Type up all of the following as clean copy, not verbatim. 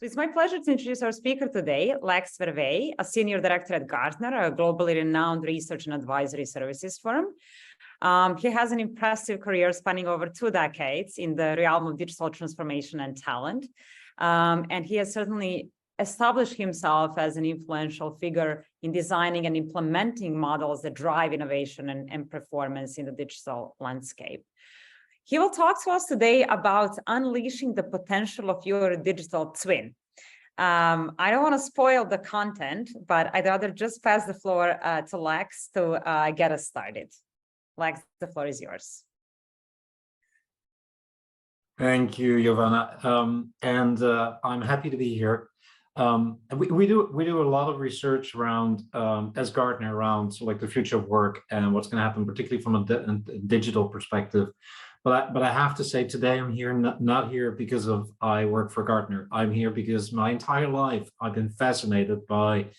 It's my pleasure to introduce our speaker today, Lex Verweij, a senior director at Gartner, a globally renowned research and advisory services firm. He has an impressive career spanning over 2 decades in the realm of digital transformation and talent. And he has certainly established himself as an influential figure in designing and implementing models that drive innovation and performance in the digital landscape. He will talk to us today about unleashing the potential of your digital twin. I don't want to spoil the content, but I'd rather just pass the floor to Lex to get us started. Lex, the floor is yours. Thank you, Giovanna. I'm happy to be here. We do a lot of research around, as Gartner, around like the future of work and what's going to happen, particularly from a digital perspective. But I have to say today I'm here not here because of I work for Gartner. I'm here because my entire life I've been fascinated by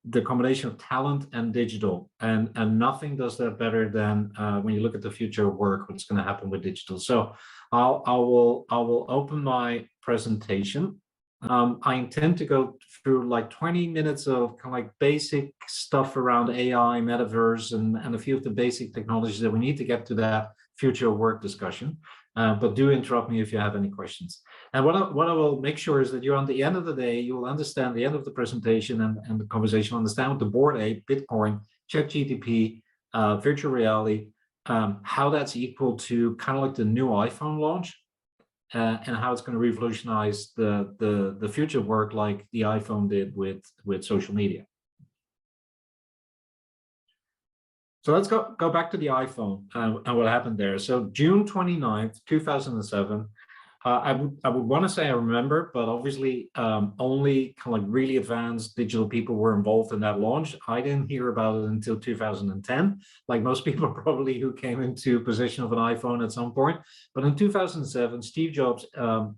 the combination of talent and digital, and nothing does that better than when you look at the future of work, what's going to happen with digital. So I will open my presentation. I intend to go through like 20 minutes of kind of like basic stuff around AI, metaverse, and a few of the basic technologies that we need to get to that future of work discussion. But do interrupt me if you have any questions. And what I will make sure is that you're on the end of the day, you will understand the end of the presentation and the conversation, understand what the Bored Ape, Bitcoin, ChatGPT, virtual reality, how that's equal to kind of like the new iPhone launch, and how it's going to revolutionize the future of work like the iPhone did with social media. So let's go back to the iPhone and what happened there. So June 29th, 2007, I would want to say I remember, but obviously only kind of like really advanced digital people were involved in that launch. I didn't hear about it until 2010, like most people probably who came into possession of an iPhone at some point. But in 2007, Steve Jobs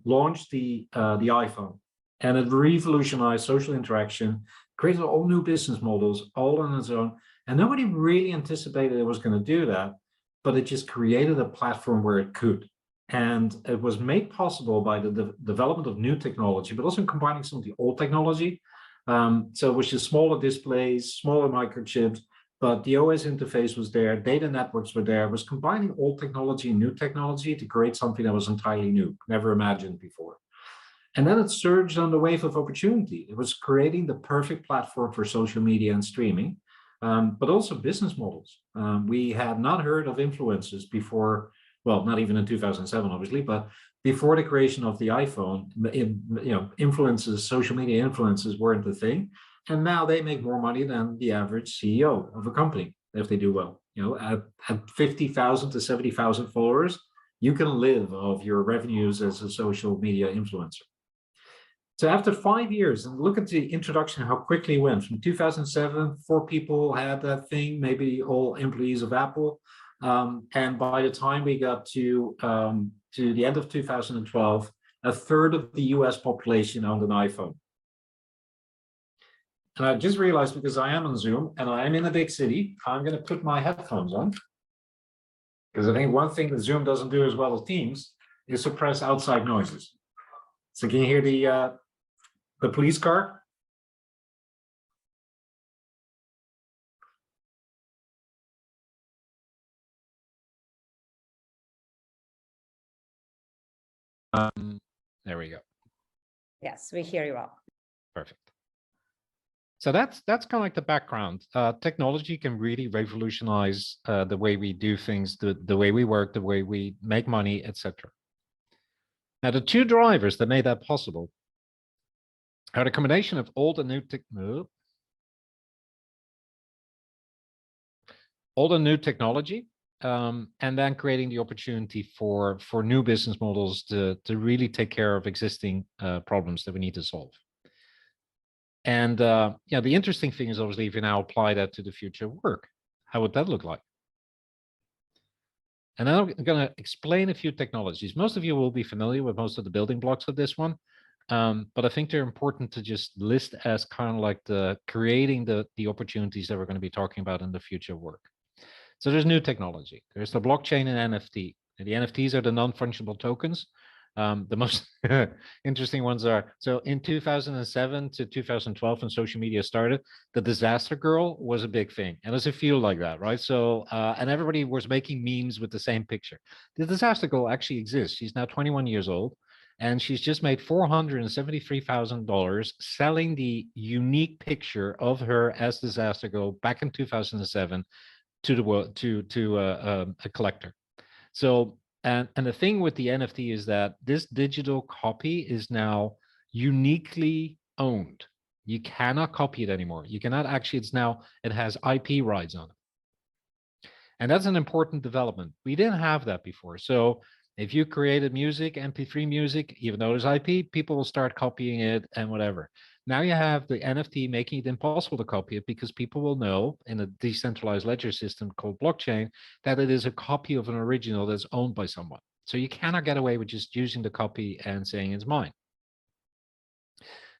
launched the iPhone, and it revolutionized social interaction, created all new business models, all on its own. And nobody really anticipated it was going to do that, but it just created a platform where it could. And it was made possible by the development of new technology, but also combining some of the old technology. So which is smaller displays, smaller microchips, but the OS interface was there, data networks were there. It was combining old technology and new technology to create something that was entirely new, never imagined before. And then it surged on the wave of opportunity. It was creating the perfect platform for social media and streaming. But also business models. We had not heard of influencers before, well, not even in 2007, obviously, but before the creation of the iPhone, influencers, social media influencers weren't the thing. And now they make more money than the average CEO of a company if they do well. At 50,000 to 70,000 followers, you can live off your revenues as a social media influencer. So after 5 years, and look at the introduction, how quickly it went. From 2007, 4 people had that thing, maybe all employees of Apple. And by the time we got to the end of 2012, a third of the US population owned an iPhone. And I just realized, because I am on Zoom and I am in a big city, I'm going to put my headphones on. Because I think one thing that Zoom doesn't do as well as Teams is suppress outside noises. So can you hear the police car? There we go. Yes, we hear you well. Perfect. So that's kind of like the background. Technology can really revolutionize the way we do things, the way we work, the way we make money, etc. Now, the 2 drivers that made that possible are the combination of old and new technology, and then creating the opportunity for new business models to really take care of existing problems that we need to solve. And the interesting thing is, obviously, if you now apply that to the future of work, how would that look like? And then I'm going to explain a few technologies. Most of you will be familiar with most of the building blocks of this one. But I think they're important to just list as kind of like creating the opportunities that we're going to be talking about in the future of work. So there's new technology. There's the blockchain and NFT. And the NFTs are the non-fungible tokens. The most interesting ones are, so in 2007 to 2012, when social media started, the disaster girl was a big thing. And does it feel like that, right? So, and everybody was making memes with the same picture. The disaster girl actually exists. She's now 21 years old, and she's just made $473,000 selling the unique picture of her as disaster girl back in 2007 to the world, to a collector. So, and the thing with the NFT is that this digital copy is now uniquely owned. You cannot copy it anymore. You cannot actually, it has IP rights on it. And that's an important development. We didn't have that before. So if you created music, MP3 music, even though there's IP, people will start copying it and whatever. Now you have the NFT making it impossible to copy it, because people will know in a decentralized ledger system called blockchain that it is a copy of an original that's owned by someone. So you cannot get away with just using the copy and saying it's mine.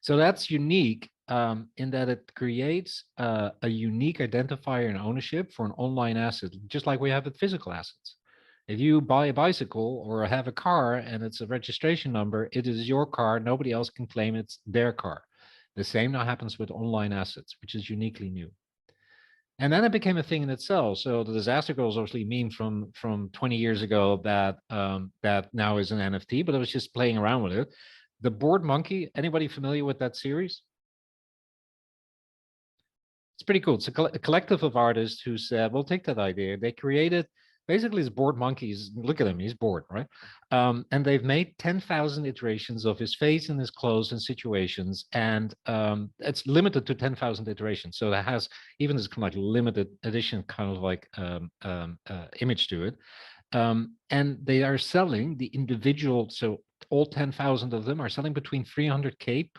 So that's unique in that it creates a unique identifier and ownership for an online asset, just like we have with physical assets. If you buy a bicycle or have a car and it's a registration number, it is your car. Nobody else can claim it's their car. The same now happens with online assets, which is uniquely new. And then it became a thing in itself. So the disaster girl is obviously a meme from 20 years ago that that now is an NFT, but I was just playing around with it. The Board Monkey, anybody familiar with that series? It's pretty cool. It's a collective of artists who said, we'll take that idea. They created basically his bored monkeys. Look at him, he's bored, right? And they've made 10,000 iterations of his face and his clothes and situations. And it's limited to 10,000 iterations. So it has even this kind of like limited edition kind of like image to it. And they are selling the individual, so all 10,000 of them are selling between 300K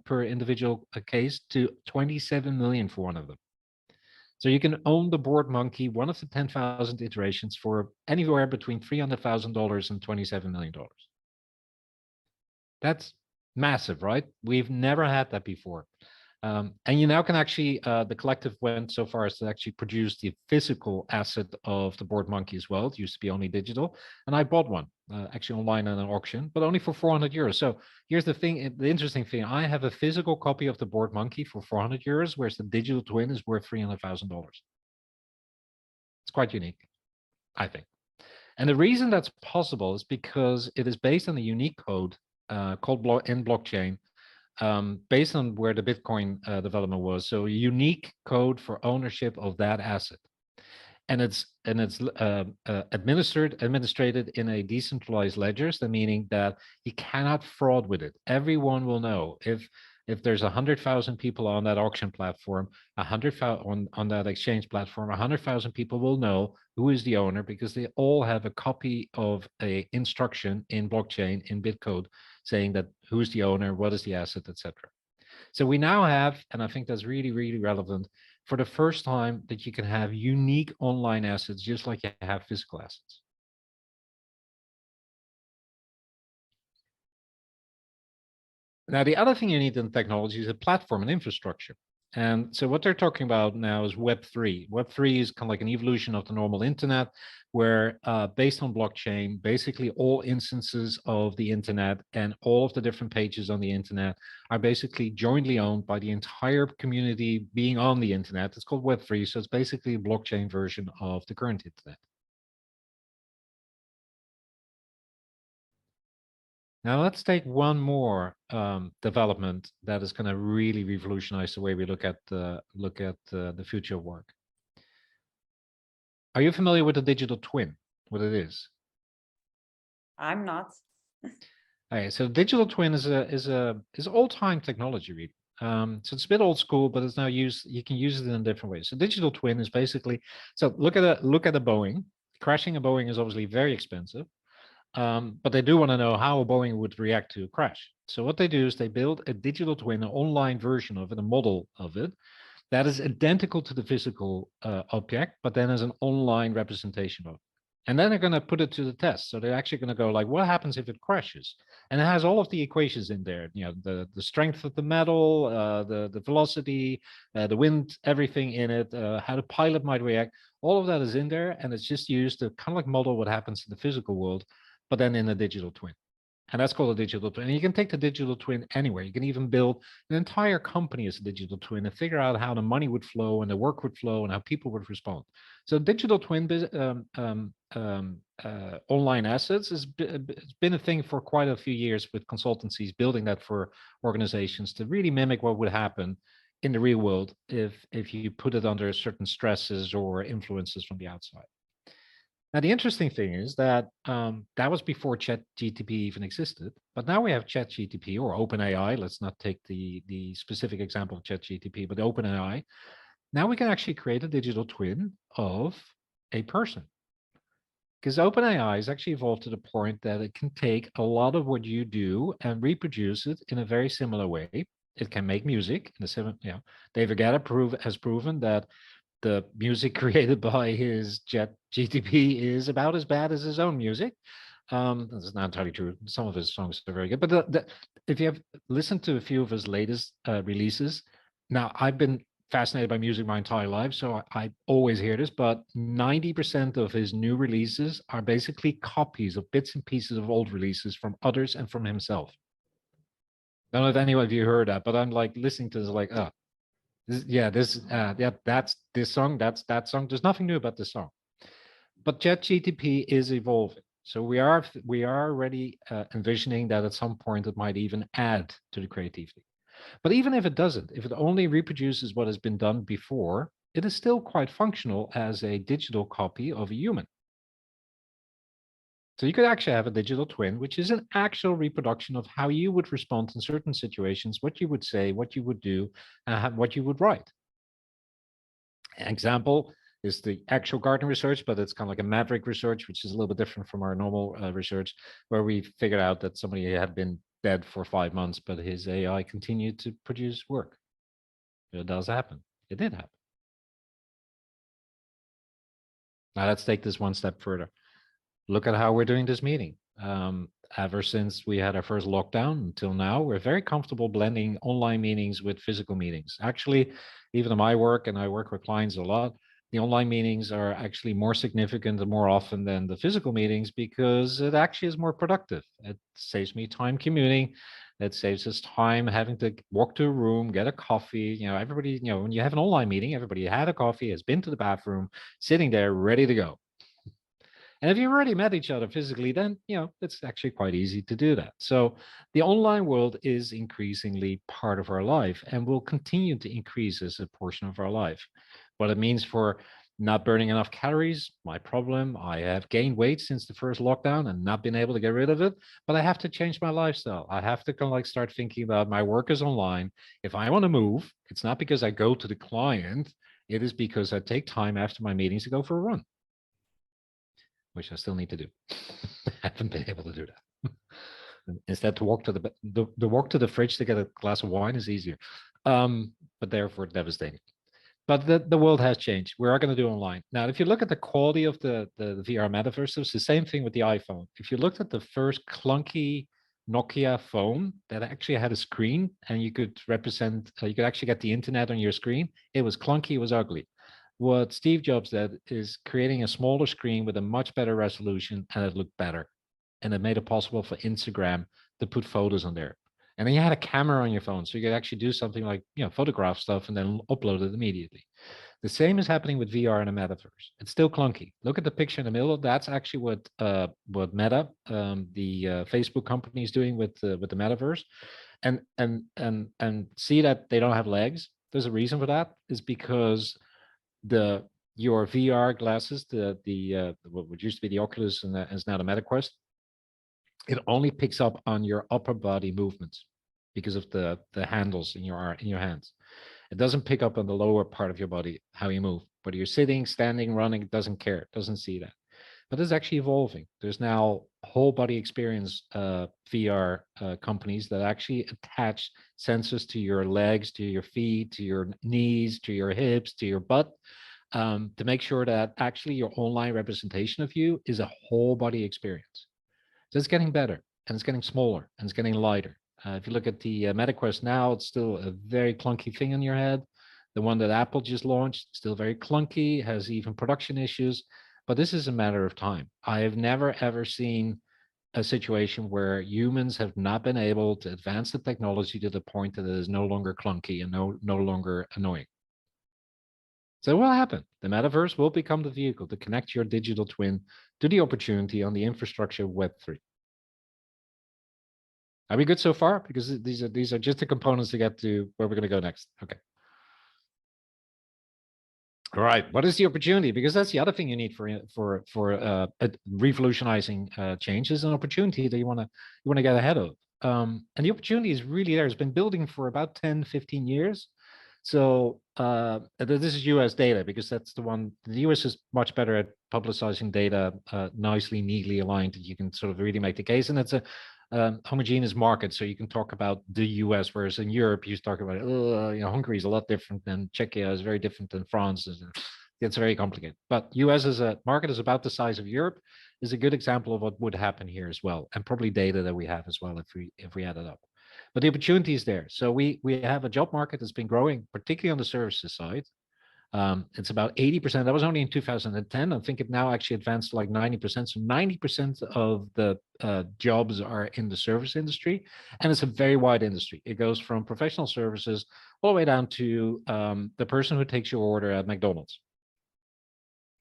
per individual case to 27 million for one of them. So you can own the Board Monkey, one of the 10,000 iterations, for anywhere between $300,000 and $27 million. That's massive, right? We've never had that before. And you now can actually, the collective went so far as to actually produce the physical asset of the Board Monkey as well. It used to be only digital. And I bought one actually online at an auction, but only for 400 euros. So here's the thing, the interesting thing, I have a physical copy of the Board Monkey for 400 euros, whereas the digital twin is worth $300,000. It's quite unique, I think. And the reason that's possible is because it is based on a unique code called in blockchain, based on where the Bitcoin development was. So a unique code for ownership of that asset. And it's administrated in a decentralized ledger, so meaning that you cannot fraud with it. Everyone will know if there's 100,000 people on that auction platform, 100,000 on that exchange platform, 100,000 people will know who is the owner, because they all have a copy of a instruction in blockchain in Bitcode saying that who's the owner, what is the asset, etc. So we now have, and I think that's really, really relevant, for the first time that you can have unique online assets just like you have physical assets. Now, the other thing you need in technology is a platform and infrastructure. And so what they're talking about now is Web3. Web3 is kind of like an evolution of the normal internet, where based on blockchain, basically all instances of the internet and all of the different pages on the internet are basically jointly owned by the entire community being on the internet. It's called Web3. So it's basically a blockchain version of the current internet. Now let's take one more development that is going to really revolutionize the way we look at the future of work. Are you familiar with the digital twin? What it is? I'm not. Okay, so digital twin is old-time technology, really. So it's a bit old school, but it's now used. You can use it in different ways. So digital twin is basically, so look at a Boeing. Crashing a Boeing is obviously very expensive. But they do want to know how a Boeing would react to a crash. So what they do is they build a digital twin, an online version of it, a model of it, that is identical to the physical object, but then as an online representation of it. And then they're going to put it to the test. So they're actually going to go like, what happens if it crashes? And it has all of the equations in there, you know, the strength of the metal, the velocity, the wind, everything in it, how the pilot might react. All of that is in there, and it's just used to kind of like model what happens in the physical world, but then in a digital twin. And that's called a digital twin. And you can take the digital twin anywhere. You can even build an entire company as a digital twin and figure out how the money would flow and the work would flow and how people would respond. So digital twin online assets has been a thing for quite a few years with consultancies building that for organizations to really mimic what would happen in the real world if you put it under certain stresses or influences from the outside. Now, the interesting thing is that that was before ChatGPT even existed, but now we have ChatGPT or OpenAI. Let's not take the specific example of ChatGPT, but OpenAI. Now we can actually create a digital twin of a person. Because OpenAI has actually evolved to the point that it can take a lot of what you do and reproduce it in a very similar way. It can make music in a similar, David Guetta has proven that the music created by his ChatGPT is about as bad as his own music. That's not entirely true. Some of his songs are very good, but if you have listened to a few of his latest releases, now I've been fascinated by music my entire life, so I always hear this, but 90% of his new releases are basically copies of bits and pieces of old releases from others and from himself. I don't know if any of you heard that, but I'm like listening to this like, that's this song, that's that song. There's nothing new about this song. But ChatGPT is evolving. So we are already envisioning that at some point it might even add to the creativity. But even if it doesn't, if it only reproduces what has been done before, it is still quite functional as a digital copy of a human. So you could actually have a digital twin, which is an actual reproduction of how you would respond in certain situations, what you would say, what you would do, and what you would write. An example is the actual Gartner research, but it's kind of like a maverick research, which is a little bit different from our normal research, where we figured out that somebody had been dead for 5 months, but his AI continued to produce work. It does happen. It did happen. Now let's take this one step further. Look at how we're doing this meeting. Ever since we had our first lockdown until now, we're very comfortable blending online meetings with physical meetings. Actually, even in my work, and I work with clients a lot, the online meetings are actually more significant and more often than the physical meetings because it actually is more productive. It saves me time commuting. It saves us time having to walk to a room, get a coffee. Everybody, when you have an online meeting, everybody had a coffee, has been to the bathroom, sitting there ready to go. And if you've already met each other physically, then, it's actually quite easy to do that. So the online world is increasingly part of our life and will continue to increase as a portion of our life. What it means for not burning enough calories, my problem. I have gained weight since the first lockdown and not been able to get rid of it, but I have to change my lifestyle. I have to kind of like start thinking about my work is online. If I want to move, it's not because I go to the client. It is because I take time after my meetings to go for a run, which I still need to do. I haven't been able to do that. Instead, to walk to the walk to the fridge to get a glass of wine is easier, but therefore devastating. But the world has changed. We are going to do online. Now, if you look at the quality of the VR metaverse, it's the same thing with the iPhone. If you looked at the first clunky Nokia phone that actually had a screen and you could you could actually get the internet on your screen, it was clunky, it was ugly. What Steve Jobs did is creating a smaller screen with a much better resolution, and it looked better. And it made it possible for Instagram to put photos on there. And then you had a camera on your phone, so you could actually do something like, photograph stuff and then upload it immediately. The same is happening with VR and a metaverse. It's still clunky. Look at the picture in the middle. That's actually what Meta, the Facebook company, is doing with the metaverse, and see that they don't have legs. There's a reason for that. Is because your VR glasses, what used to be the Oculus and is now the MetaQuest, it only picks up on your upper body movements because of the handles in your hands. It doesn't pick up on the lower part of your body, how you move. Whether you're sitting, standing, running, it doesn't care. It doesn't see that. But it's actually evolving. There's now whole body experience VR companies that actually attach sensors to your legs, to your feet, to your knees, to your hips, to your butt, to make sure that actually your online representation of you is a whole body experience. So it's getting better, and it's getting smaller, and it's getting lighter. If you look at the MetaQuest now, it's still a very clunky thing on your head. The one that Apple just launched, still very clunky, has even production issues, but this is a matter of time. I have never, ever seen a situation where humans have not been able to advance the technology to the point that it is no longer clunky and no longer annoying. So what will happen? The metaverse will become the vehicle to connect your digital twin to the opportunity on the infrastructure of Web3. Are we good so far? Because these are just the components to get to where we're going to go next. Okay. All right. What is the opportunity? Because that's the other thing you need for revolutionizing change is an opportunity that you want to get ahead of. And the opportunity is really there. It's been building for about 10, 15 years. So this is US data because that's the one. The US is much better at publicizing data nicely, neatly aligned. You can sort of really make the case, and it's a homogeneous market. So you can talk about the US, whereas in Europe you talk about Hungary is a lot different than Czechia, is very different than France. It's very complicated. But US as a market is about the size of Europe, is a good example of what would happen here as well, and probably data that we have as well if we add it up. But the opportunity is there. So we have a job market that's been growing, particularly on the services side. It's about 80%. That was only in 2010. I think it now actually advanced to like 90%. So 90% of the jobs are in the service industry, and it's a very wide industry. It goes from professional services all the way down to the person who takes your order at McDonald's.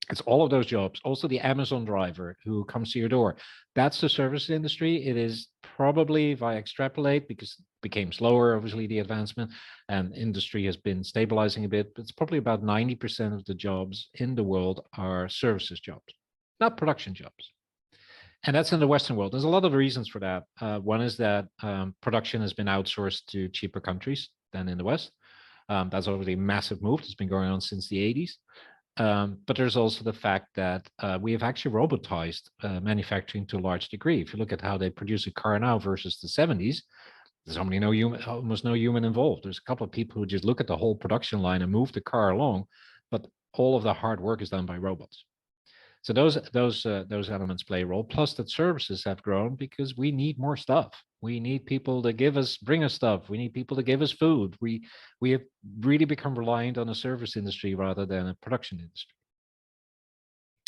It's all of those jobs. Also the Amazon driver who comes to your door. That's the service industry. It is probably, if I extrapolate, because it became slower, obviously the advancement, and industry has been stabilizing a bit, but it's probably about 90% of the jobs in the world are services jobs, not production jobs. And that's in the Western world. There's a lot of reasons for that. One is that production has been outsourced to cheaper countries than in the West. That's already a massive move. It's been going on since the 80s. But there's also the fact that we have actually robotized manufacturing to a large degree. If you look at how they produce a car now versus the 70s, there's almost no human involved. There's a couple of people who just look at the whole production line and move the car along, but all of the hard work is done by robots. So those elements play a role. Plus, that services have grown because we need more stuff. We need people to bring us stuff. We need people to give us food. We have really become reliant on a service industry rather than a production industry,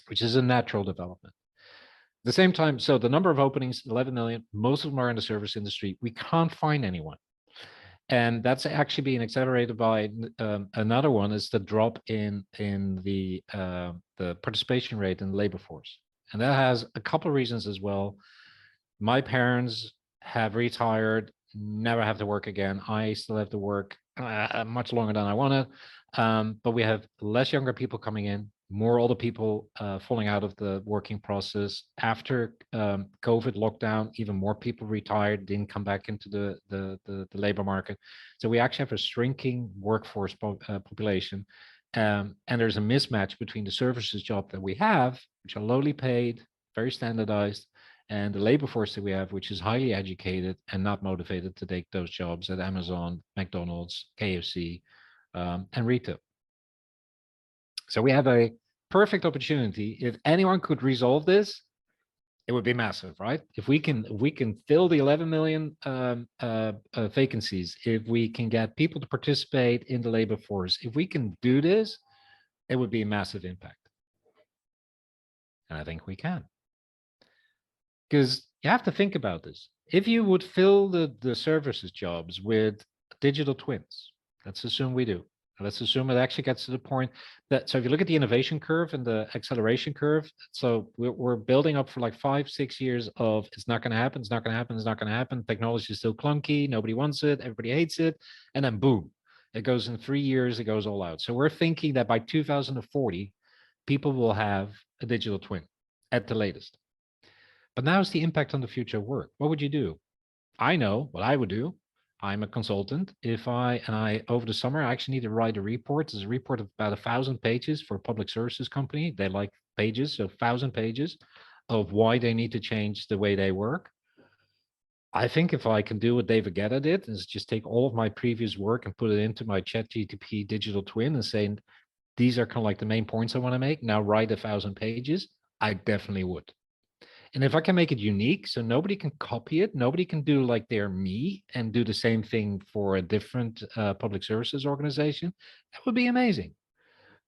which is a natural development. At the same time, so the number of openings, 11 million, most of them are in the service industry. We can't find anyone. And that's actually being accelerated by another one, is the drop in the participation rate in the labor force. And that has a couple of reasons as well. My parents have retired, never have to work again. I still have to work much longer than I wanted. But we have less younger people coming in, more older people falling out of the working process. After COVID lockdown, even more people retired, didn't come back into the labor market. So we actually have a shrinking workforce population. And there's a mismatch between the services job that we have, which are lowly paid, very standardized, and the labor force that we have, which is highly educated and not motivated to take those jobs at Amazon, McDonald's, KFC, and retail. So we have a perfect opportunity. If anyone could resolve this, it would be massive, right? If we can fill the 11 million vacancies, if we can get people to participate in the labor force, if we can do this, it would be a massive impact. And I think we can. Because you have to think about this. If you would fill the services jobs with digital twins, let's assume we do. Let's assume it actually gets to the point that, so if you look at the innovation curve and the acceleration curve, so we're building up for like 5-6 years of it's not going to happen, it's not going to happen, it's not going to happen. Technology is still clunky, nobody wants it, everybody hates it. And then boom, it goes in 3 years, it goes all out. So we're thinking that by 2040, people will have a digital twin at the latest. But now it's the impact on the future of work. What would you do? I know what I would do. I'm a consultant. If I over the summer, I actually need to write a report. It's a report of about 1,000 pages for a public services company. They like pages, so 1,000 pages of why they need to change the way they work. I think if I can do what David Guetta did, is just take all of my previous work and put it into my ChatGPT digital twin and say, these are kind of like the main points I want to make. Now write 1,000 pages. I definitely would. And if I can make it unique, so nobody can copy it, nobody can do like they're me and do the same thing for a different public services organization, that would be amazing.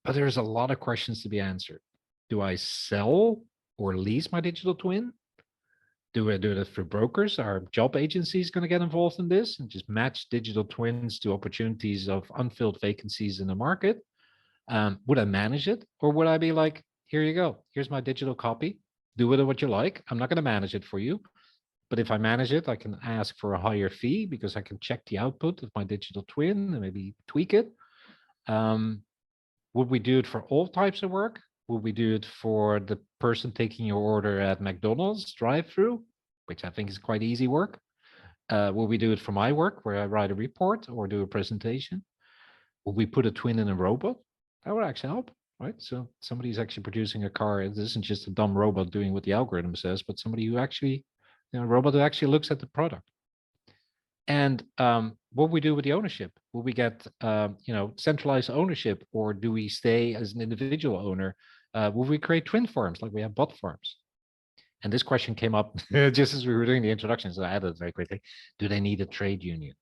But there's a lot of questions to be answered. Do I sell or lease my digital twin? Do we do it through brokers? Are job agencies going to get involved in this and just match digital twins to opportunities of unfilled vacancies in the market? Would I manage it, or would I be like, here you go, here's my digital copy, do with it what you like. I'm not going to manage it for you, but if I manage it, I can ask for a higher fee because I can check the output of my digital twin and maybe tweak it. Would we do it for all types of work? Would we do it for the person taking your order at McDonald's drive-through, which I think is quite easy work? Will we do it for my work where I write a report or do a presentation? Will we put a twin in a robot? That would actually help, right? So somebody's actually producing a car. It isn't just a dumb robot doing what the algorithm says, but somebody who actually, a robot who actually looks at the product. And what we do with the ownership? Will we get centralized ownership, or do we stay as an individual owner? Will we create twin farms like we have bot farms? And this question came up just as we were doing the introduction, so I added it very quickly. Do they need a trade union?